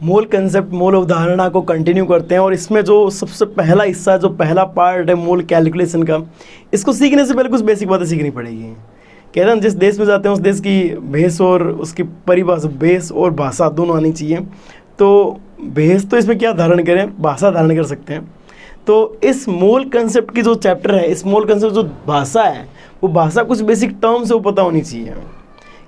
मूल कंसेप्ट, मूल अवधारणा को कंटिन्यू करते हैं। और इसमें जो सबसे पहला हिस्सा, जो पहला पार्ट है मूल कैलकुलेशन का, इसको सीखने से पहले कुछ बेसिक बातें सीखनी पड़ेगी। कह रहे हैं जिस देश में जाते हैं उस देश की भेष और उसकी परिभाषा, भेष और भाषा दोनों आनी चाहिए। तो भेष तो इसमें क्या धारण करें, भाषा धारण कर सकते हैं। तो इस मूल कंसेप्ट की जो चैप्टर है, इस मूल कंसेप्ट जो भाषा है, वो भाषा कुछ बेसिक टर्म्स वो पता होनी चाहिए,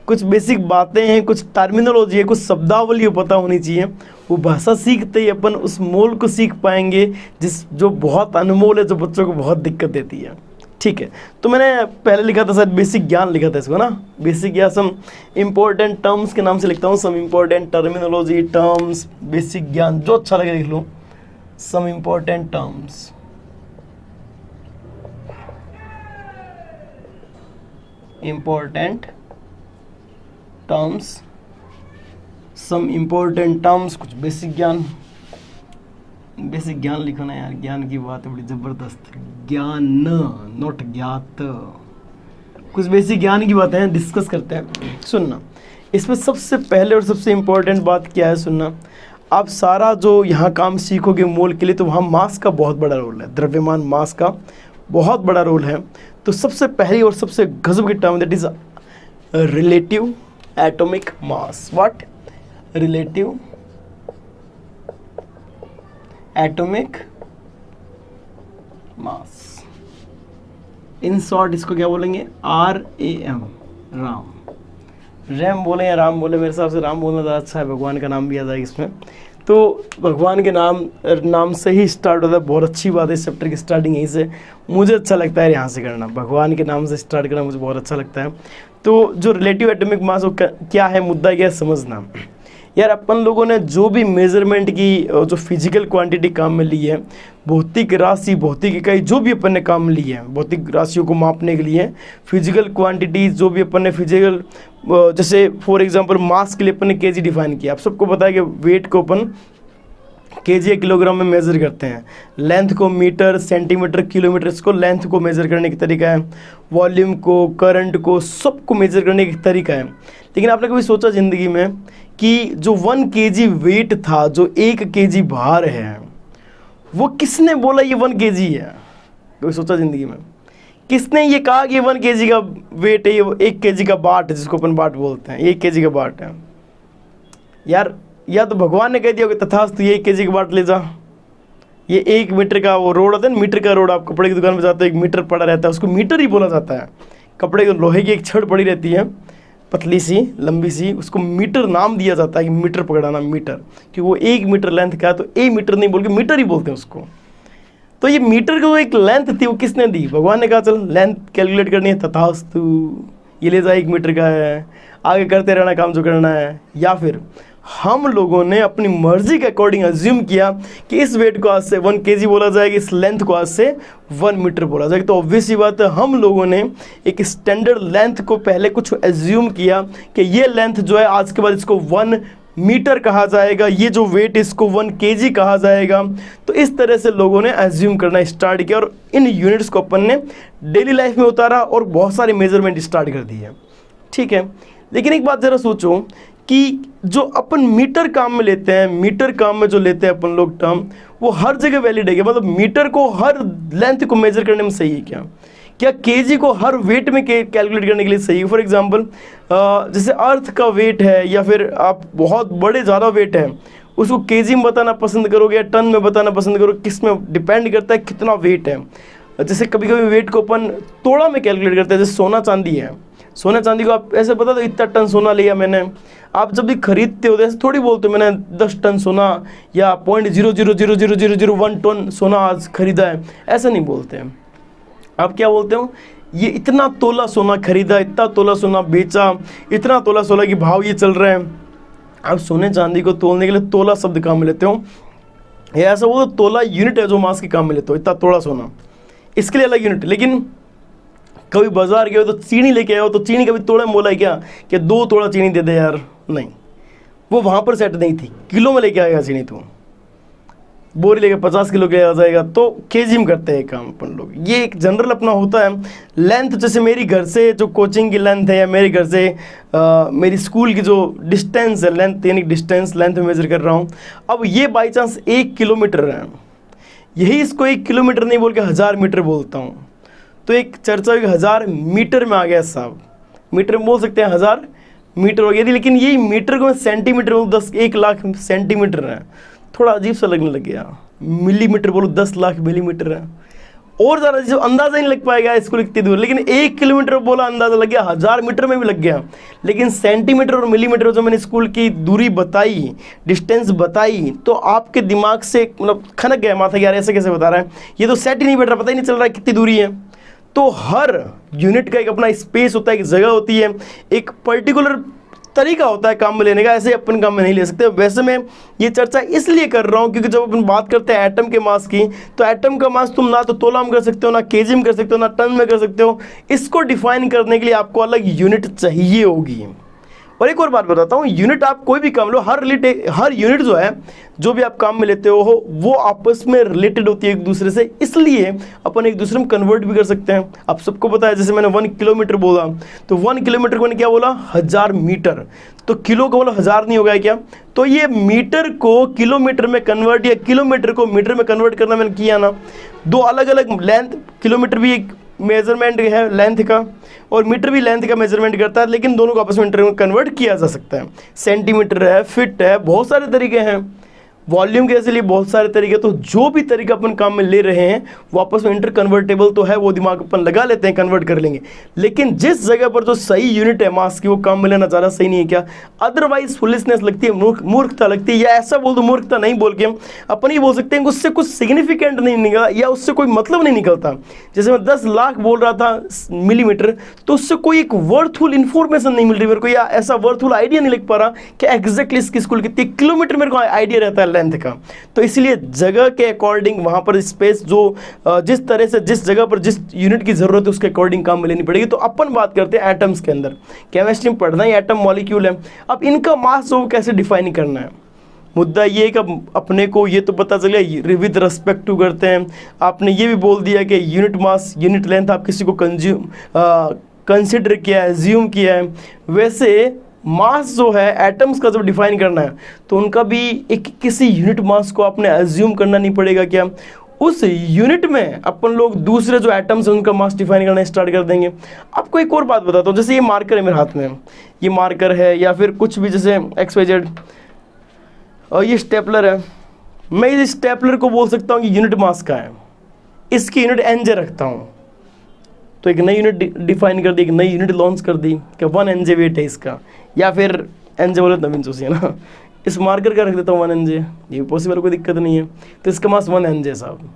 कुछ बेसिक बातें हैं, कुछ टर्मिनोलॉजी है, कुछ शब्दावली पता होनी चाहिए। वो भाषा सीखते ही अपन उस मूल को सीख पाएंगे, जो बहुत अनमोल है, जो बच्चों को बहुत दिक्कत देती है। ठीक है, तो मैंने पहले लिखा था शायद बेसिक ज्ञान लिखा था इसको ना, बेसिक या सम इम्पोर्टेंट टर्म्स के नाम से लिखता हूँ, some important terminology terms, basic ज्ञान, जो अच्छा लगे लिख लो, some important terms. Important terms, some important terms, कुछ बेसिक ज्ञान। बेसिक ज्ञान लिखो ना यार, ज्ञान की बात है बड़ी ज़बरदस्त, ज्ञान नॉट ज्ञात, कुछ बेसिक ज्ञान की बातें हैं, डिस्कस करते हैं। सुनना, इसमें सबसे पहले और सबसे इम्पोर्टेंट बात क्या है, सुनना। आप सारा जो यहाँ काम सीखोगे मूल के लिए, तो वहाँ मास का बहुत बड़ा रोल है, द्रव्यमान मास का बहुत बड़ा रोल है। तो सबसे पहली और सबसे गजब की term, that is relative atomic mass. What? Relative atomic mass. In short इसको क्या बोलेंगे? RAM, राम। रैम बोले या राम बोले, मेरे हिसाब से राम बोलना ज़्यादा अच्छा है, भगवान का नाम भी आ जाएगा इसमें। तो भगवान के नाम से ही स्टार्ट होता है, बहुत अच्छी बात है। इस चैप्टर की स्टार्टिंग यहीं से मुझे अच्छा लगता है यहाँ से करना, भगवान के नाम से स्टार्ट करना मुझे बहुत अच्छा लगता है। तो जो रिलेटिव एटॉमिक मास क्या है, मुद्दा क्या है समझना यार। अपन लोगों ने जो भी मेजरमेंट की जो फिजिकल क्वांटिटी काम में ली है, भौतिक राशि, भौतिक इकाई जो भी अपन ने काम ली है, भौतिक राशियों को मापने के लिए फिजिकल क्वांटिटी जो भी अपन ने फिजिकल, जैसे फॉर एग्जांपल मास के लिए अपन ने केजी डिफाइन किया। आप सबको पता है कि वेट को अपन केजी या किलोग्राम में मेज़र करते हैं, लेंथ को मीटर, सेंटीमीटर, किलोमीटर, इसको लेंथ को मेज़र करने का तरीका है, वॉल्यूम को, करंट को, सबको मेज़र करने का तरीका है। लेकिन आपने कभी सोचा ज़िंदगी में कि जो 1 kg वेट था, जो 1 kg भार है, वो किसने बोला ये 1 kg है? कभी सोचा ज़िंदगी में? किसने ये कहा कि 1 kg का वेट है, ये 1 kg का बाट है, जिसको अपन बाट बोलते हैं, 1 kg का बाट है यार। या तो भगवान ने कह दिया कि तथास्तु ये 1 kg का बाट ले जा। ये 1 मीटर का वो रोड होता है ना, मीटर का रोड, आप कपड़े की दुकान में जाते हो 1 मीटर पड़ा रहता है, उसको मीटर ही बोला जाता है। कपड़े के लोहे की एक छड़ पड़ी रहती है, पतली सी लंबी सी, उसको मीटर नाम दिया जाता है कि मीटर पकड़ाना, मीटर, कि वो 1 मीटर लेंथ का है, तो ए मीटर नहीं बोल के मीटर ही बोलते हैं उसको। तो ये मीटर की वो एक लेंथ थी, वो किसने दी? भगवान ने कहा चल लेंथ कैलकुलेट करनी है, तथास्तु ये ले जा 1 मीटर का है, आगे करते रहना काम जो करना है। या फिर हम लोगों ने अपनी मर्जी के अकॉर्डिंग अज्यूम किया कि इस वेट को आज से 1 kg बोला जाएगा, इस लेंथ को आज से 1 मीटर बोला जाएगा। तो ऑब्वियस ही बात है, हम लोगों ने एक स्टैंडर्ड लेंथ को पहले कुछ एज्यूम किया कि ये लेंथ जो है आज के बाद इसको 1 मीटर कहा जाएगा, ये जो वेट इसको 1 kg कहा जाएगा। तो इस तरह से लोगों ने एज्यूम करना स्टार्ट किया और इन यूनिट्स को अपन ने डेली लाइफ में उतारा और बहुत सारे मेजरमेंट स्टार्ट कर दिए। ठीक है, लेकिन एक बात ज़रा सोचो कि जो अपन मीटर काम में लेते हैं, मीटर काम में जो लेते हैं अपन लोग टर्म, वो हर जगह वैलिड है क्या? मतलब मीटर को हर लेंथ को मेजर करने में सही है क्या? क्या केजी को हर वेट में कैलकुलेट करने के लिए सही है? फॉर एग्जांपल जैसे अर्थ का वेट है, या फिर आप बहुत बड़े ज़्यादा वेट है, उसको केजी में बताना पसंद करोगे या टन में बताना पसंद करोगे? किस में डिपेंड करता है कितना वेट है। जैसे कभी कभी वेट को अपन तोड़ा में कैलकुलेट करते हैं, जैसे सोना चांदी है, सोना चांदी को आप ऐसे बता दो इतना टन सोना लिया मैंने। आप जब भी खरीदते हो ऐसे थोड़ी बोलते हो मैंने 10 टन सोना या 0.000001 टन सोना आज खरीदा है, ऐसा नहीं बोलते हैं। आप क्या बोलते हो? ये इतना तोला सोना खरीदा, इतना तोला सोना बेचा, इतना तोला सोना की भाव ये चल रहा है। आप सोने चांदी को तोलने के लिए तोला शब्द काम में लेते हो, या ऐसा वो तोला यूनिट है जो मास के काम में लेते हो, इतना तोला सोना, इसके लिए अलग यूनिट। लेकिन कभी बाजार गए हो तो चीनी लेके आए हो, तो चीनी कभी तोड़े में बोला है क्या कि 2 तोड़ा चीनी दे दे यार? नहीं, वो वहाँ पर सेट नहीं थी, किलो में लेके आएगा चीनी। तो बोरी लेके 50 किलो के आ जाएगा, तो केजी में करते हैं काम अपन लोग। ये एक जनरल अपना होता है। लेंथ जैसे मेरी घर से जो कोचिंग की लेंथ है, या मेरे घर से मेरी स्कूल की जो डिस्टेंस है, लेंथ यानी डिस्टेंस लेंथ में मेजर कर रहा हूँ। अब ये बाई चांस 1 किलोमीटर है, यही इसको 1 किलोमीटर नहीं बोल के 1000 मीटर बोलता हूँ, तो एक चर्चा हुई 1000 मीटर में आ गया साहब। मीटर में बोल सकते हैं 1000 मीटर हो गया थी, लेकिन यही मीटर को मैं सेंटीमीटर में 1 लाख सेंटीमीटर है, थोड़ा अजीब सा लगने लग गया। मिलीमीटर बोलो 10 लाख मिलीमीटर है, और ज़्यादा जो अंदाज़ा नहीं लग पाएगा इसको कितनी दूर। लेकिन 1 किलोमीटर बोला अंदाज़ा लग गया, 1000 मीटर में भी लग गया। लेकिन सेंटीमीटर और मिलीमीटर जो मैंने स्कूल की दूरी बताई, डिस्टेंस बताई, तो आपके दिमाग से मतलब खनक गया माथा, यार ऐसे कैसे बता रहा है, ये तो सेट ही नहीं बैठ रहा, पता ही नहीं चल रहा है कितनी दूरी है। तो हर यूनिट का एक अपना स्पेस होता है, एक जगह होती है, एक पर्टिकुलर तरीका होता है काम में लेने का, ऐसे अपन काम में नहीं ले सकते। वैसे मैं ये चर्चा इसलिए कर रहा हूँ क्योंकि जब अपन बात करते हैं एटम के मास की, तो एटम का मास तुम ना तो तोला में कर सकते हो, ना केजी में कर सकते हो, ना टन में कर सकते हो। इसको डिफाइन करने के लिए आपको अलग यूनिट चाहिए होगी। और एक और बात बताता हूँ, यूनिट आप कोई भी काम लो, हर यूनिट जो है, जो भी आप काम में लेते हो वो आपस में रिलेटेड होती है एक दूसरे से, इसलिए अपन एक दूसरे में कन्वर्ट भी कर सकते हैं। आप सबको पता है, जैसे मैंने 1 किलोमीटर बोला, तो 1 किलोमीटर को मैंने क्या बोला, 1000 मीटर, तो किलो को बोला 1000 नहीं होगा क्या, तो ये मीटर को किलोमीटर में कन्वर्ट या किलोमीटर को मीटर में कन्वर्ट करना मैंने किया ना। दो अलग अलग लेंथ, किलोमीटर भी एक मेजरमेंट है लेंथ का, और मीटर भी लेंथ का मेजरमेंट करता है, लेकिन दोनों को आपस में इंटर कन्वर्ट किया जा सकता है। सेंटीमीटर है, फिट है, बहुत सारे तरीके हैं। वॉल्यूम के ऐसे लिए बहुत सारे तरीके। तो जो भी तरीका अपन काम में ले रहे हैं वो आपस में इंटर कन्वर्टेबल तो है, वो दिमाग अपन लगा लेते हैं, कन्वर्ट कर लेंगे। लेकिन जिस जगह पर जो सही यूनिट है मास की, वो काम में लेना ज़्यादा सही नहीं है क्या? अदरवाइज फुलिशनेस लगती है, मूर्खता लगती है, या ऐसा बोल दो मूर्खता नहीं बोल के अपन ही बोल सकते हैं कि उससे कुछ सिग्निफिकेंट नहीं निकला, या उससे कोई मतलब नहीं निकलता। जैसे मैं 10 लाख बोल रहा था मिलीमीटर, तो उससे कोई एक वर्थफुल इन्फॉर्मेशन नहीं मिल रही मेरे को, या ऐसा वर्थफुल आइडिया नहीं लग पा रहा कि एग्जैक्टली इसकी स्कूल कितनी किलोमीटर मेरे को आइडिया रहता है लेंथ का। तो इसलिए जगह के अकॉर्डिंग वहां पर स्पेस जो जिस तरह से जिस जगह पर जिस यूनिट की जरूरत है उसके अकॉर्डिंग काम में लेनी पड़ेगी। तो अपन बात करते हैं एटम्स के अंदर, केमिस्ट्री में पढ़ना ही एटम मॉलिक्यूल है। अब इनका मास जो कैसे डिफाइन करना है, मुद्दा ये है कि अपने को ये तो पता चल गया विद रिस्पेक्ट टू करते हैं। आपने ये भी बोल दिया कि यूनिट मास यूनिट लेंथ आप किसी को कंसिडर किया है, एज्यूम किया है। वैसे मास जो है एटम्स का जब डिफाइन करना है तो उनका भी एक किसी यूनिट मास को आपने एज्यूम करना नहीं पड़ेगा क्या? उस यूनिट में अपन लोग दूसरे जो एटम्स हैं उनका मास डिफाइन करना स्टार्ट कर देंगे। आपको एक और बात बताता हूँ, जैसे ये मार्कर है मेरे हाथ में, ये मार्कर है या फिर कुछ भी जैसे XYZ, और ये स्टेपलर है। मैं इस स्टेपलर को बोल सकता हूँ कि यूनिट मास का है, इसकी यूनिट NJ रखता हूँ, तो एक नई यूनिट डिफाइन कर दी, एक नई यूनिट लॉन्च कर दी कि 1 NJ वेट है इसका, या फिर NJ बोले नवीन जोशी है ना, इस मार्कर का रख देता हूँ 1 NJ, ये पॉसिबल, कोई दिक्कत नहीं है। तो इसका मास 1 NJ साहब,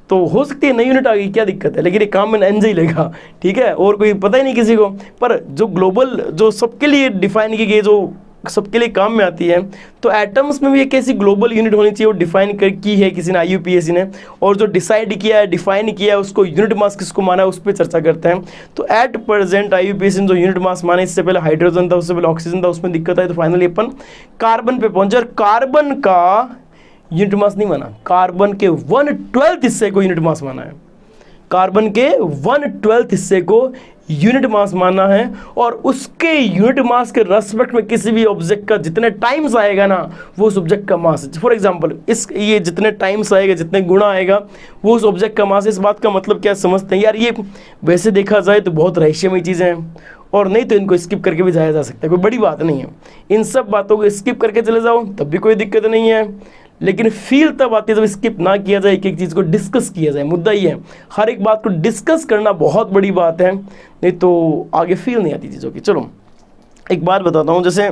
तो हो सकती है नई यूनिट आ गई, क्या दिक्कत है, लेकिन ये काम में NJ ही लेगा, ठीक है, और कोई पता ही नहीं किसी को। पर जो ग्लोबल जो सबके लिए डिफाइन की गई, जो सबके लिए काम में आती है, तो एटम्स में भी एक ऐसी ग्लोबल यूनिट होनी चाहिए, वो डिफाइन कर की है किसी ने, IUPAC ने, और जो डिसाइड किया है, डिफाइन किया है, उसको यूनिट मास किसको माना है उस पर चर्चा करते हैं। तो एट प्रेजेंट IUPAC ने जो यूनिट मास माना, इससे पहले हाइड्रोजन था, उससे पहले ऑक्सीजन था, उसमें दिक्कत आई, तो फाइनली अपन कार्बन पे पहुंचे, और कार्बन का यूनिट मास नहीं माना, कार्बन के 1/12 हिस्से को यूनिट मास माना है, कार्बन के 1/12 हिस्से को यूनिट मास माना है, और उसके यूनिट मास के रेस्पेक्ट में किसी भी ऑब्जेक्ट का जितने टाइम्स आएगा ना, वो उस ऑब्जेक्ट का मास है। फॉर एग्जांपल ये जितने टाइम्स आएगा, जितने गुणा आएगा, वो उस ऑब्जेक्ट का मास है। इस बात का मतलब क्या समझते हैं यार? ये वैसे देखा जाए तो बहुत रहस्यमय चीज़ें हैं, और नहीं तो इनको स्किप करके भी जाया जा सकता है, कोई बड़ी बात नहीं है। इन सब बातों को स्किप करके चले जाओ तब भी कोई दिक्कत नहीं है, लेकिन फील तब आती है जब स्किप ना किया जाए, एक एक चीज़ को डिस्कस किया जाए। मुद्दा ये है, हर एक बात को डिस्कस करना बहुत बड़ी बात है, नहीं तो आगे फील नहीं आती चीज़ों की। चलो एक बात बताता हूँ, जैसे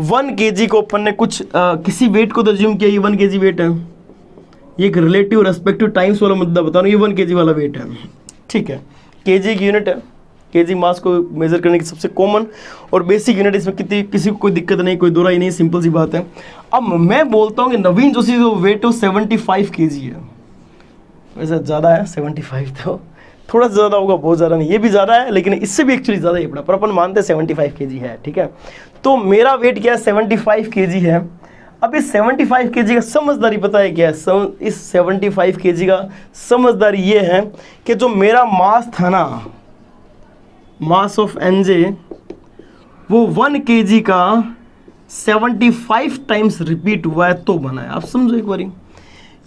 1 kg को अपन ने कुछ किसी वेट को तो अज्यूम किया, ये 1 kg वेट है, ये एक रिलेटिव रेस्पेक्टिव टाइम्स वाला मुद्दा बता रहा हूँ, ये 1 kg वाला वेट है, ठीक है। kg की यूनिट है, kg मास को मेजर करने की सबसे कॉमन और बेसिक यूनिट, इसमें किसी को कोई दिक्कत नहीं, कोई दोहराई नहीं, सिंपल सी बात है। अब मैं बोलता हूँ कि नवीन जोशी जो वेट है 75 kg है, वैसे ज़्यादा है 75, तो थोड़ा सा ज़्यादा होगा, बहुत ज़्यादा नहीं, ये भी ज़्यादा है, लेकिन इससे भी एक्चुअली ज़्यादा ही पड़ा, पर अपन मानते हैं 75 kg है, ठीक है। तो मेरा वेट क्या है, 75 kg है। अब इस 75 kg का समझदारी पता है क्या है? इस 75 kg का समझदारी ये है कि जो मेरा मास था ना, मास ऑफ एनजे, वो 1 kg का 75 टाइम्स रिपीट हुआ है तो बना है। आप समझो एक बारी,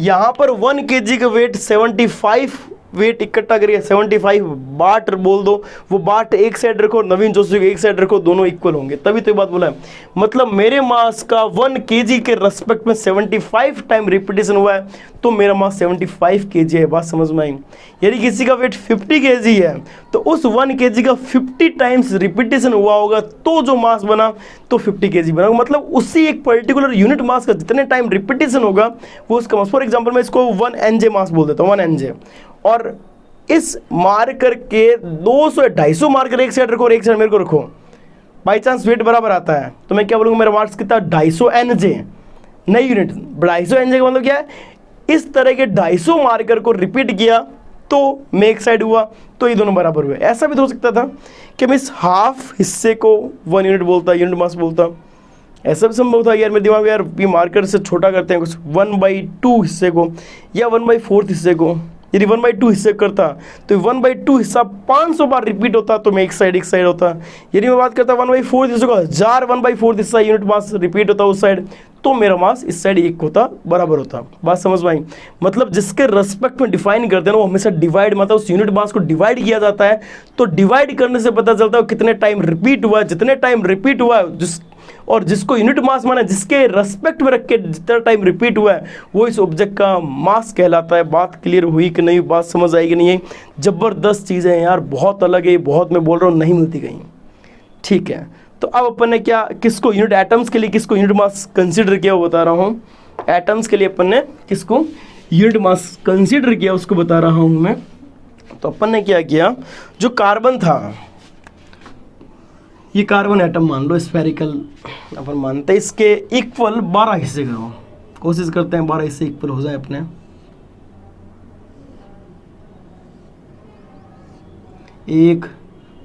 यहाँ पर 1 kg का वेट 75 वेट इकट्ठा करिए, 75 बाट बोल दो, वो बाट एक साइड रखो, नवीन जोशी को एक साइड रखो, दोनों इक्वल होंगे, तभी तो ये बात बोला है। मतलब मेरे मास का 1 kg के रेस्पेक्ट में 75 टाइम रिपीटेशन हुआ है तो मेरा मास 75 kg है। बात समझ में आई? यदि किसी का वेट 50 kg है तो उस 1 kg का 50 टाइम्स रिपीटेशन हुआ होगा तो जो मास बना तो 50 kg बना। मतलब उसी एक पर्टिकुलर यूनिट मास का जितने टाइम रिपीटेशन होगा वो उसका मास। फॉर एग्जाम्पल मैं इसको 1 NJ मास बोल देता हूँ, 1 NJ, और इस मार्कर के 200-250 मार्कर एक साइड रखो और एक साइड मेरे को रखो, बाई चांस वेट बराबर आता है तो मैं क्या बोलूँगा, मेरा मास कितना, 250 NJ, नई यूनिट। 250 NJ का मतलब क्या है, इस तरह के 250 मार्कर को रिपीट किया तो मैं एक साइड हुआ तो ये दोनों बराबर हुए। ऐसा भी तो हो सकता था कि मैं इस हाफ हिस्से को 1 यूनिट बोलता, यूनिट मास बोलता, ऐसा भी संभव था। यार मेरे दिमाग में यार ये मार्कर से छोटा करते हैं कुछ, 1/2 हिस्से को या 1/4 हिस्से को, यदि 1/2 हिस्से करता तो 1/2 हिस्सा 500 बार रिपीट होता तो मैं एक साइड होता। यदि मैं बात करता 1/4 हिस्से को 1000 1/4 हिस्सा यूनिट मास रिपीट होता उस साइड तो मेरा मास इस साइड 1 होता, बराबर होता। बात समझ में आई? मतलब जिसके रेस्पेक्ट में डिफाइन करते हैं ना वो हमेशा डिवाइड, मतलब उस यूनिट मास को डिवाइड किया जाता है तो डिवाइड करने से पता चलता है कितने टाइम रिपीट हुआ है। जितने टाइम रिपीट हुआ है और जिसको यूनिट मास माना, जिसके रेस्पेक्ट में रख के जितना टाइम रिपीट हुआ है वो इस ऑब्जेक्ट का मास कहलाता है। बात क्लियर हुई कि नहीं? बात समझ आई कि नहीं? जबरदस्त चीज़ें हैं यार, बहुत अलग है, बहुत मैं बोल रहा हूँ नहीं मिलती कहीं। ठीक है, तो अब अपन ने क्या, किसको यूनिट एटम्स के लिए किसको यूनिट मास कंसीडर किया वो बता रहा हूँ। एटम्स के लिए अपन ने किसको यूनिट मास कंसीडर किया उसको बता रहा हूँ मैं। तो अपन ने क्या किया, जो कार्बन था, ये कार्बन एटम मान लो, स्फेरिकल अपन मानते हैं, इसके इक्वल 12 हिस्से करो, कोशिश करते हैं 12 हिस्से इक्वल हो जाए अपने। 1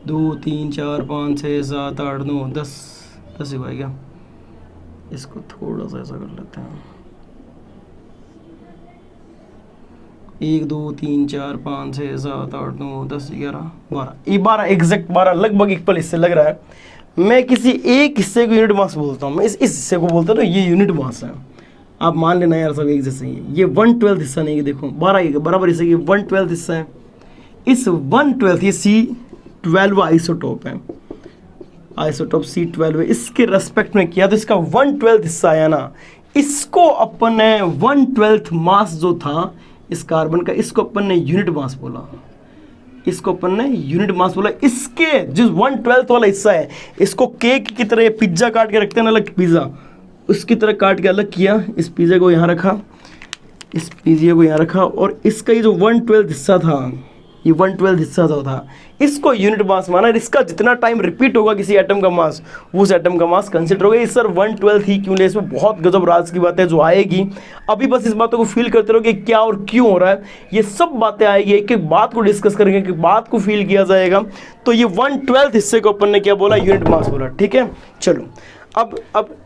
2 3 4 5 6 7 8 9 10 ही हुआ क्या? इसको थोड़ा सा ऐसा कर लेते हैं, 1 2 3 4 5 6 7 8 9 10 11 12, ये 12 एग्जैक्ट 12 लगभग इक्वल हिस्से लग रहा है। मैं किसी एक हिस्से को यूनिट मास बोलता हूँ, मैं इस हिस्से को बोलता हूँ ना ये यूनिट मास है। आप मान लेना यार सब एक जैसे ही है। ये 1/12 हिस्सा नहीं है, देखो 12 बराबर हिस्से की 1/12 हिस्सा है। इस 1/12 ये C12 आइसोटोप है, आइसोटोप C12 है, इसके रेस्पेक्ट में किया तो इसका 1/12 हिस्सा आया ना, इसको अपन ने 1/12 मास जो था इस कार्बन का, इसको अपन ने यूनिट मास बोला, इसको अपन ने यूनिट मास बोला। इसके जो 1/12 वाला हिस्सा है इसको केक की तरह, पिज्जा काट के रखते हैं ना अलग पिज्जा, उसकी तरह काट के अलग किया, इस पिज्जे को यहाँ रखा, इस पिज्जे को यहाँ रखा, और इसका ये जो 1/12 हिस्सा था, ये 1/12 हिस्सा जो था इसको यूनिट मास माना। इसका जितना टाइम रिपीट होगा किसी एटम का मास वो उस एटम का मास कंसिडर होगा। इस सर 1/12 ही क्यों ले, इसमें बहुत गजब राज की बात है जो आएगी। अभी बस इस बातों को फील करते रहो कि क्या और क्यों हो रहा है, ये सब बातें आएगी, एक एक बात को डिस्कस करेंगे, एक एक बात को फील किया जाएगा। तो ये 1/12 हिस्से को अपन ने क्या बोला, यूनिट मास बोला। ठीक है, चलो अब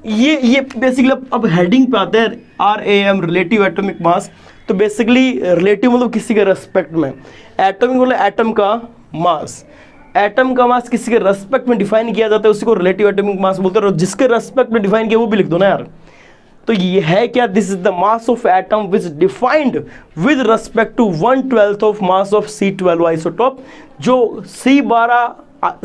ये बेसिकली अब हेडिंग पे आते हैं RAM, रिलेटिव एटॉमिक मास। तो बेसिकली रिलेटिव मतलब किसी के रेस्पेक्ट में, एटॉमिक मतलब एटम का मास, एटम का मास किसी के रेस्पेक्ट में डिफाइन किया जाता है, उसी को रिलेटिव एटॉमिक मास बोलते हैं। और जिसके रेस्पेक्ट में डिफाइन किया वो भी लिख दो ना यार। तो ये है क्या, this is the mass of atom which defined with respect to 1/12 of mass of C12 isotope. जो C12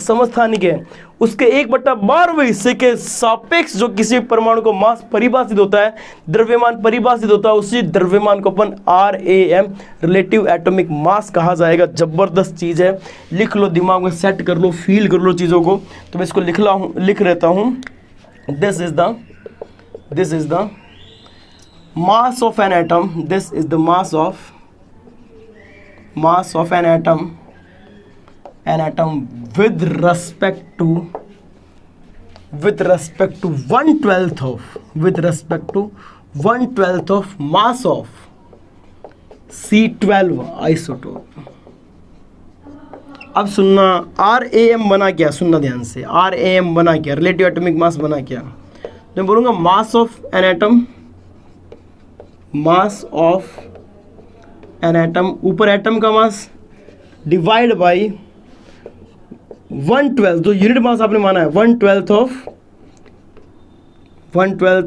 समस्थानिक है उसके 1/12वें हिस्से के सापेक्ष जो किसी परमाणु को मास परिभाषित होता है, द्रव्यमान परिभाषित होता है, उसी द्रव्यमान को अपन RAM रिलेटिव एटॉमिक मास कहा जाएगा। जबरदस्त चीज है, लिख लो, दिमाग में सेट कर लो, फील कर लो चीजों को। तो मैं इसको लिख रहता हूं, this is the mass of an atom, this is the mass of an atom with respect to 1/12 of mass of C12 isotope. अब सुनना, RAM बना क्या, सुनना ध्यान से, RAM बना क्या, रिलेटिव एटॉमिक मास बना क्या। मैं बोलूँगा mass of an atom, mass of an atom, ऊपर एटम का मास डिवाइड बाई 1/12, जो यूनिट मास आपने माना है 1/12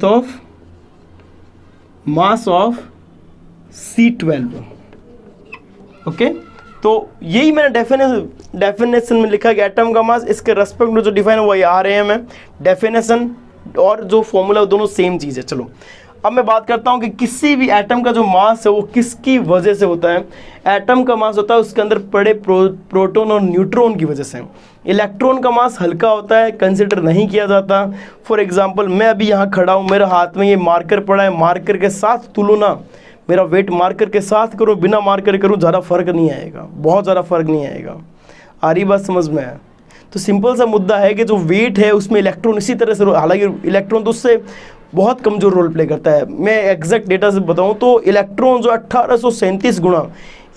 of mass of C12। Okay, तो यही मैंने डेफिनेशन में लिखा कि एटम का मास इसके रेस्पेक्ट में जो डिफाइन हुआ ये RAM है। डेफिनेशन और जो फॉर्मूला दोनों सेम चीज़ है। चलो अब मैं बात करता हूँ कि किसी भी एटम का जो मास है वो किसकी वजह से होता है। एटम का मास होता है उसके अंदर पड़े प्रोटॉन और न्यूट्रॉन की वजह से। इलेक्ट्रॉन का मास हल्का होता है, कंसिडर नहीं किया जाता। फॉर एग्जांपल मैं अभी यहाँ खड़ा हूँ, मेरे हाथ में ये मार्कर पड़ा है, मार्कर के साथ तुलना, मेरा वेट मार्कर के साथ करो, बिना मार्कर करूँ, ज़्यादा फर्क नहीं आएगा, बहुत ज़्यादा फर्क नहीं आएगा। आ रही बात समझ में है? तो सिंपल सा मुद्दा है कि जो वेट है उसमें इलेक्ट्रॉन इसी तरह से, हालांकि इलेक्ट्रॉन तो उससे बहुत कमज़ोर रोल प्ले करता है। मैं एग्जैक्ट डेटा से बताऊं तो इलेक्ट्रॉन जो 1837 गुणा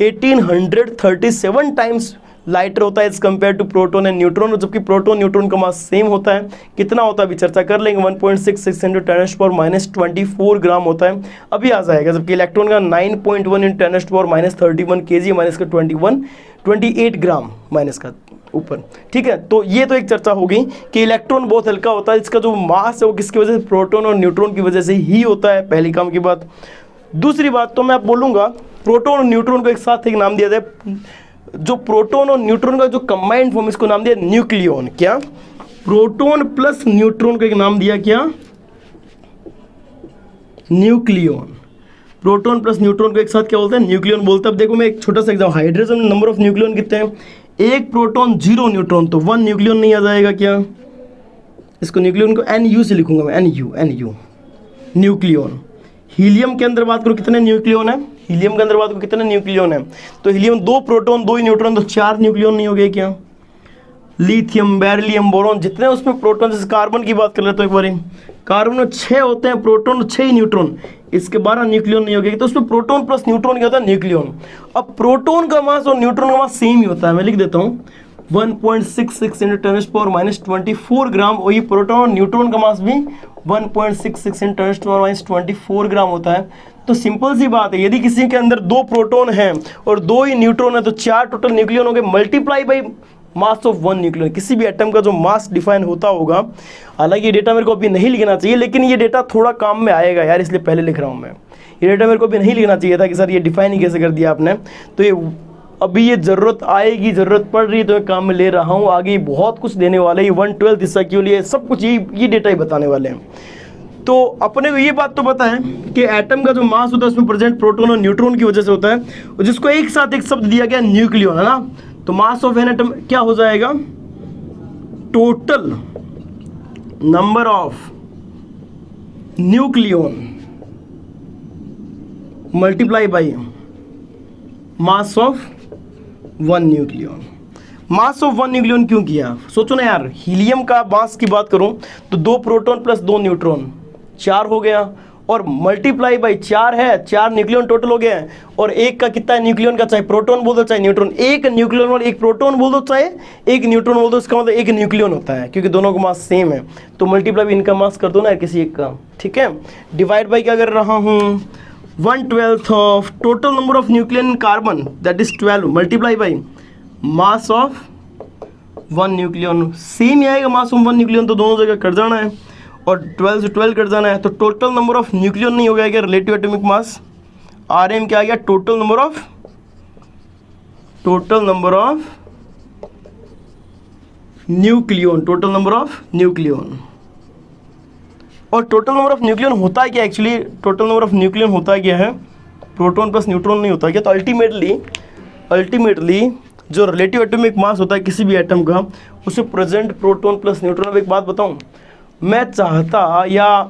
1837 टाइम्स लाइटर होता है as compare to proton and neutron, जबकि प्रोटॉन न्यूट्रॉन का मास सेम होता है। कितना होता है अभी चर्चा कर लेंगे, 1.66 × 10⁻24 ग्राम होता है, अभी आ जाएगा। जबकि इलेक्ट्रॉन का 9.1 × 10⁻31 kg माइनस का 28 ग्राम माइनस का ऊपर। ठीक है, तो ये तो एक चर्चा हो गई कि इलेक्ट्रॉन बहुत हल्का होता है, इसका जो मास है वो किसकी वजह से, प्रोटॉन और न्यूट्रॉन की वजह से ही होता है, पहली काम की बात। दूसरी बात तो मैं बोलूँगा प्रोटॉन और न्यूट्रॉन को एक साथ एक नाम दिया जाए, जो प्रोटॉन और न्यूट्रॉन का जो कंबाइंड फॉर्म, इसको नाम दिया न्यूक्लियॉन। क्या? प्रोटॉन प्लस न्यूट्रॉन को एक नाम दिया क्या? न्यूक्लियॉन। प्रोटॉन प्लस न्यूट्रॉन को एक साथ क्या बोलते हैं? न्यूक्लियॉन बोलते हैं। अब देखो मैं एक छोटा सा एग्जाम्पल, हाइड्रोजन में नंबर ऑफ न्यूक्लियॉन कितने हैं? एक प्रोटॉन 0 न्यूट्रॉन, तो 1 न्यूक्लियॉन नहीं आ जाएगा क्या? इसको न्यूक्लियॉन को NU से लिखूंगा मैं, NU न्यूक्लियॉन। हीलियम के अंदर बात करो कितने न्यूक्लियॉन है? हीलियम के अंदर बात करो कितने न्यूक्लियॉन है? तो हीलियम 2 प्रोटॉन 2 ही न्यूट्रॉन, तो 4 न्यूक्लियॉन नहीं हो गए क्या? लिथियम, बेरिलियम, बोरॉन, जितने उसमें प्रोटॉन, जैसे कार्बन की बात कर लेते हो एक बार, कार्बन में 6 होते हैं प्रोटॉन, 6 ही न्यूट्रॉन, इसके 12 न्यूक्लियॉन नहीं हो गए, तो उसमें प्रोटॉन प्लस न्यूट्रॉन क्या होता है? न्यूक्लियॉन। अब प्रोटॉन का मास और न्यूट्रॉन का मास सेम ही होता है, मैं लिख देता हूँ 1.66 × 10⁻24 ग्राम, और ये प्रोटॉन और न्यूट्रॉन का मास भी 1.66 × 10⁻24 ग्राम होता है। तो सिंपल सी बात है, यदि किसी के अंदर 2 प्रोटॉन हैं और 2 ही न्यूट्रॉन है तो 4 टोटल न्यूक्लियॉन हो गए, multiply by mass of 1 nucleon. किसी भी एटम का जो मास डिफाइन होता होगा, हालांकि ये डेटा मेरे को अभी नहीं लिखना चाहिए, लेकिन ये डेटा थोड़ा काम में आएगा यार, इसलिए पहले लिख रहा हूँ मैं। ये डेटा मेरे को अभी नहीं लिखना चाहिए था कि सर ये डिफाइन ही कैसे कर दिया आपने, तो ये अभी ये ज़रूरत आएगी, ज़रूरत पड़ रही है तो मैं काम में ले रहा हूँ। आगे बहुत कुछ देने वाले, ये 1/12 हिस्सा क्यों लिए, सब कुछ ये डेटा ही बताने वाले हैं। तो अपने को ये बात तो पता है कि एटम का जो मास होता है उसमें प्रेजेंट प्रोटॉन और न्यूट्रॉन की वजह से होता है, और जिसको एक साथ एक शब्द दिया गया न्यूक्लियॉन, है ना। तो मास ऑफ एन एटम क्या हो जाएगा? Total number of nucleon multiply by mass of 1 nucleon. Mass of 1 nucleon क्यों किया? सोचो ना यार, हीलियम का मास की बात करूं तो 2 प्रोटॉन प्लस 2 न्यूट्रॉन 4 हो गया, और मल्टीप्लाई बाई 4 है, 4 न्यूक्लियॉन टोटल हो गया है, और एक का कितना है न्यूक्लियॉन का, चाहे प्रोटॉन बोल दो चाहे न्यूट्रॉन, एक न्यूक्लियॉन और एक प्रोटॉन बोल दो चाहे एक न्यूट्रॉन बोल दो, इसका मतलब एक न्यूक्लियॉन होता है, क्योंकि दोनों का मास सेम है। तो मल्टीप्लाई बाई इनका मास कर दो ना किसी एक का, ठीक है। डिवाइड बाई क्या कर रहा हूँ? 1/12 of total number of nucleon in carbon, that is 12, multiply by mass of 1 nucleon. Same ही आएगा मास ऑफ 1 न्यूक्लियन, तो दोनों जगह कट जाना है, और 12 से 12 कट जाना है, तो टोटल नंबर ऑफ न्यूक्लियन नहीं हो गया क्या? रिलेटिव एटॉमिक मास RM क्या आ गया? Total number of nucleon, total number of nucleon. और टोटल नंबर ऑफ न्यूक्लियन होता है क्या actually? Total number of nucleon होता है क्या है? प्रोटॉन प्लस न्यूट्रॉन नहीं होता क्या? तो अल्टीमेटली जो रिलेटिव एटॉमिक मास होता है किसी भी एटम का, उसे प्रेजेंट प्रोटॉन प्लस न्यूट्रॉन। अब एक बात बताऊं, मैं चाहता या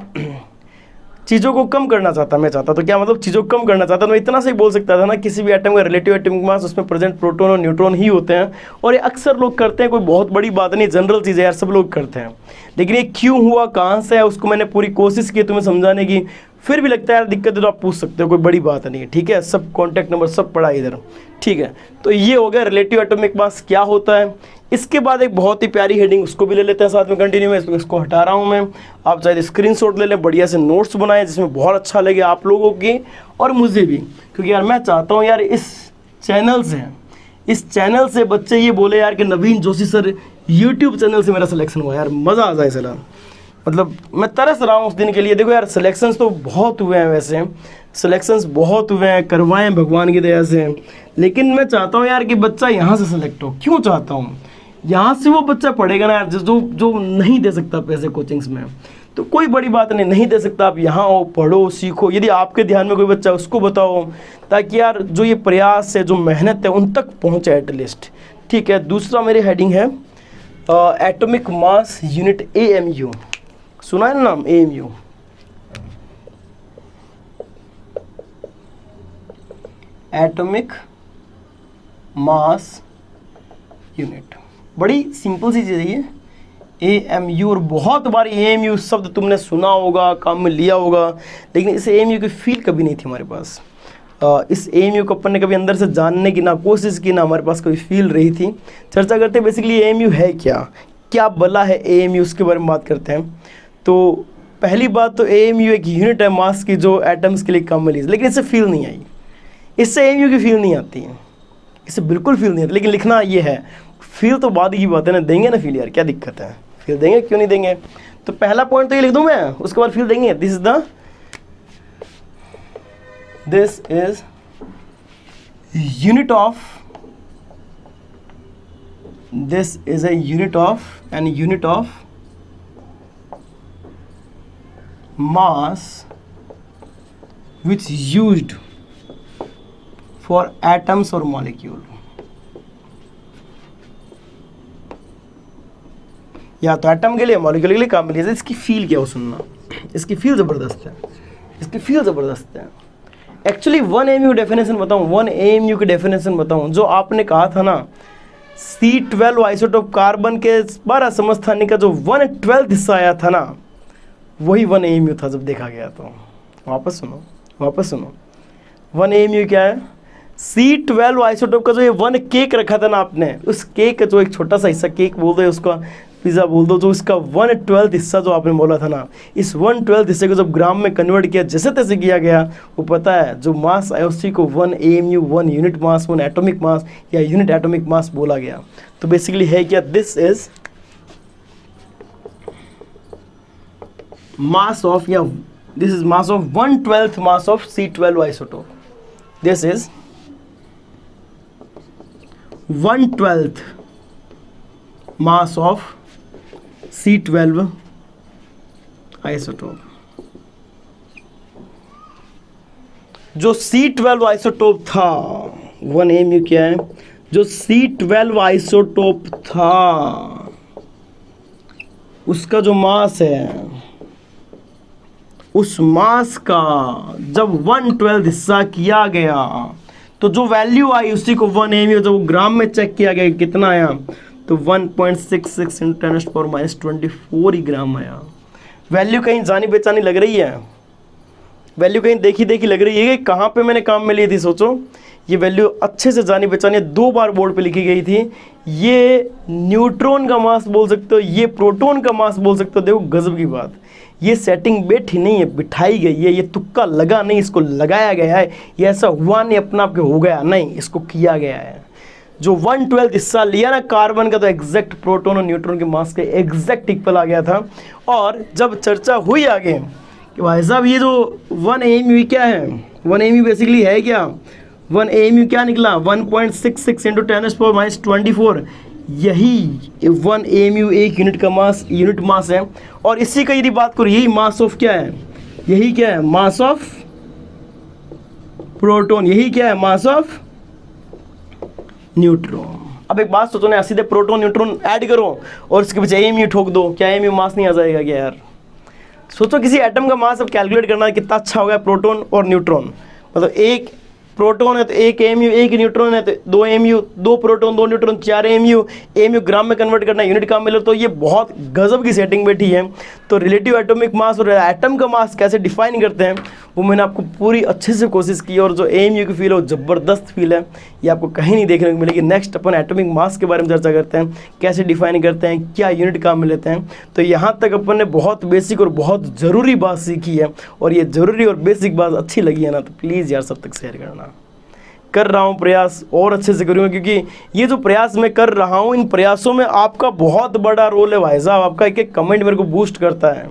चीज़ों को कम करना चाहता, मैं चाहता तो क्या मतलब चीज़ों को कम करना चाहता, तो मैं इतना से बोल सकता था ना, किसी भी एटम का रिलेटिव एटॉमिक मास, उसमें प्रेजेंट प्रोटॉन और न्यूट्रॉन ही होते हैं, और ये अक्सर लोग करते हैं, कोई बहुत बड़ी बात नहीं, जनरल चीज़ है यार, सब लोग करते हैं। लेकिन ये क्यों हुआ, कहाँ से है, उसको मैंने पूरी कोशिश की तुम्हें समझाने की, फिर भी लगता है यार दिक्कत है तो आप पूछ सकते हो, कोई बड़ी बात नहीं है, ठीक है। सब कॉन्टैक्ट नंबर सब पड़ा इधर, ठीक है। तो ये हो गया रिलेटिव एटॉमिक मास क्या होता है, इसके बाद एक बहुत ही प्यारी हेडिंग उसको भी ले लेते हैं साथ में कंटिन्यू में, इसको हटा रहा हूँ मैं। आप चाहे स्क्रीनशॉट ले लें, बढ़िया से नोट्स बनाएं जिसमें बहुत अच्छा लगे आप लोगों की और मुझे भी, क्योंकि यार मैं चाहता हूँ यार इस चैनल से बच्चे ये बोले यार कि नवीन जोशी सर यूट्यूब चैनल से मेरा सिलेक्शन हुआ, यार मज़ा आ जाए सला। मतलब मैं तरस रहा हूँ उस दिन के लिए। देखो यार सिलेक्शंस तो बहुत हुए हैं, वैसे सिलेक्शंस बहुत हुए हैं, करवाए हैं भगवान की दया से, लेकिन मैं चाहता हूँ यार कि बच्चा यहाँ से सेलेक्ट हो। क्यों चाहता हूँ? यहाँ से वो बच्चा पढ़ेगा ना यार जो नहीं दे सकता पैसे कोचिंग्स में, तो कोई बड़ी बात नहीं दे सकता, आप यहाँ आओ, पढ़ो, सीखो। यदि आपके ध्यान में कोई बच्चा उसको बताओ, ताकि यार जो ये प्रयास है, जो मेहनत है, उन तक पहुँचे एटलीस्ट। ठीक है, दूसरा मेरी हेडिंग है एटॉमिक मास यूनिट AMU। सुना है ना नाम AMU? एटॉमिक मास यूनिट, बड़ी सिंपल सी चीज़ है ये AMU। और बहुत बार AMU शब्द तुमने सुना होगा, काम में लिया होगा, लेकिन इस AMU की फील कभी नहीं थी हमारे पास। इस AMU को अपन ने कभी अंदर से जानने की ना कोशिश की, ना हमारे पास कोई फील रही थी। चर्चा करते हैं बेसिकली AMU है क्या भला है AMU, उसके बारे में बात करते हैं। तो पहली बात तो AMU एक यूनिट है मास की जो एटम्स के लिए काम में ली, लेकिन इससे फील नहीं आई, इससे AMU की फील नहीं आती है, इससे बिल्कुल फील नहीं आती। लेकिन लिखना ये है, फील तो बाद की बात है ना, देंगे ना फील यार, क्या दिक्कत है, फील देंगे, क्यों नहीं देंगे। तो पहला पॉइंट तो ये लिख दूं मैं, उसके बाद फील देंगे। This is unit of, this is a unit of mass which used for atoms or molecule। या तो एटम के लिए, मॉलिक्यूल के लिए काम मिली। इसकी फील क्या हो सुनना, इसकी फील ज़बरदस्त है, इसकी फील ज़बरदस्त है। एक्चुअली 1 AMU डेफिनेशन बताऊँ, 1 AMU की डेफिनेशन बताऊँ, जो आपने कहा था ना C12 आइसोटोप कार्बन के 12 समस्थानिक का जो 1/12 हिस्सा आया था ना, वही 1 AMU था जब देखा गया। तो वापस सुनो 1 AMU क्या है? C12 आइसोटोप का जो ये 1 केक रखा था ना आपने, उस केक का जो एक छोटा सा हिस्सा, केक बोल दो उसका, पिज़्ज़ा बोल दो, जो इसका 1/12 हिस्सा जो आपने बोला था ना, इस 1/12 हिस्से को जब ग्राम में कन्वर्ट किया, जैसे तैसे किया गया, वो पता है जो मास आया उसी को 1 AMU, 1 unit mass, 1 atomic mass या यूनिट एटॉमिक मास बोला गया। तो बेसिकली है क्या? This is mass of, yeah, this is mass of 1/12 mass of C12 isotope. This is 1/12 mass of C12 isotope। जो C12 आइसोटोप था, 1 AMU क्या है? जो C12 आइसोटोप था उसका जो मास है, उस मास का जब 1/12 हिस्सा किया गया तो जो वैल्यू आई उसी को 1 AMU, जब ग्राम में चेक किया गया कितना आया, तो 1.66 × 10⁻24 ही ग्राम आया। वैल्यू कहीं जानी पहचानी लग रही है, वैल्यू कहीं देखी देखी लग रही है कि कहाँ पे मैंने काम में ली थी। सोचो, ये वैल्यू अच्छे से जानी पहचानी 2 बार बोर्ड पे लिखी गई थी। ये न्यूट्रॉन का मास बोल सकते हो, ये प्रोटॉन का मास बोल सकते हो। देखो गजब की बात, ये सेटिंग बैठी नहीं है, बिठाई गई है, ये तुक्का लगा नहीं, इसको लगाया गया है। ये ऐसा हुआ नहीं अपना आप के हो गया, नहीं, इसको किया गया है। जो 1/12 हिस्सा लिया ना कार्बन का, तो एग्जैक्ट प्रोटॉन और न्यूट्रॉन के मास के एग्जैक्ट इक्वल आ गया था। और जब चर्चा हुई आगे कि भाई साहब ये जो 1 AMU क्या है, 1 AMU बेसिकली है क्या, 1 AMU क्या निकला, 1.66 × 10⁻24, यही 1 AMU एक यूनिट का मास, यूनिट मास है। और इसी का यदि बात करो, यही मास ऑफ क्या है, यही क्या है, मास ऑफ प्रोटॉन, यही क्या है, मास ऑफ न्यूट्रॉन। अब एक बात सोचो ना, सीधे प्रोटॉन न्यूट्रॉन ऐड करो और इसके पीछे AMU ठोक दो, क्या AMU मास नहीं आ जाएगा क्या यार? सोचो किसी एटम का मास अब कैलकुलेट करना है, कितना अच्छा होगा प्रोटॉन और न्यूट्रॉन। मतलब एक प्रोटॉन है तो 1 AMU, 1 न्यूट्रॉन है तो 2 AMU, 2 proton 2 neutron 4 AMU। AMU ग्राम में कन्वर्ट करना, यूनिट काम मिले, तो ये बहुत गजब की सेटिंग बैठी है। तो रिलेटिव एटॉमिक मास और एटम का मास कैसे डिफाइन करते हैं वो मैंने आपको पूरी अच्छे से कोशिश की, और जो AMU की फील है वो ज़बरदस्त फील है, ये आपको कहीं नहीं देखने को मिलेगी। नेक्स्ट अपन एटॉमिक मास के बारे में चर्चा करते हैं, कैसे डिफाइन करते हैं, क्या यूनिट काम में लेते हैं। तो यहाँ तक अपन ने बहुत बेसिक और बहुत ज़रूरी बात सीखी है, और ये ज़रूरी और बेसिक बात अच्छी लगी है ना, तो प्लीज़ यार सब तक शेयर करना। कर रहा हूँ प्रयास, और अच्छे से करूँगा, क्योंकि ये जो प्रयास मैं कर रहा हूँ, इन प्रयासों में आपका बहुत बड़ा रोल है भाई साहब। आपका एक एक कमेंट मेरे को बूस्ट करता है,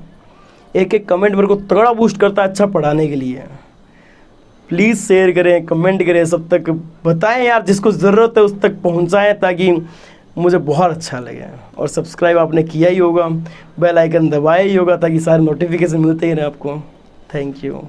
एक एक कमेंट मेरे को तगड़ा बूस्ट करता है अच्छा पढ़ाने के लिए। प्लीज़ शेयर करें, कमेंट करें, सब तक बताएं यार, जिसको ज़रूरत है उस तक पहुँचाएँ, ताकि मुझे बहुत अच्छा लगे। और सब्सक्राइब आपने किया ही होगा, बेल आइकन दबाया ही होगा, ताकि सारे नोटिफिकेशन मिलते ही रहे आपको। Thank you.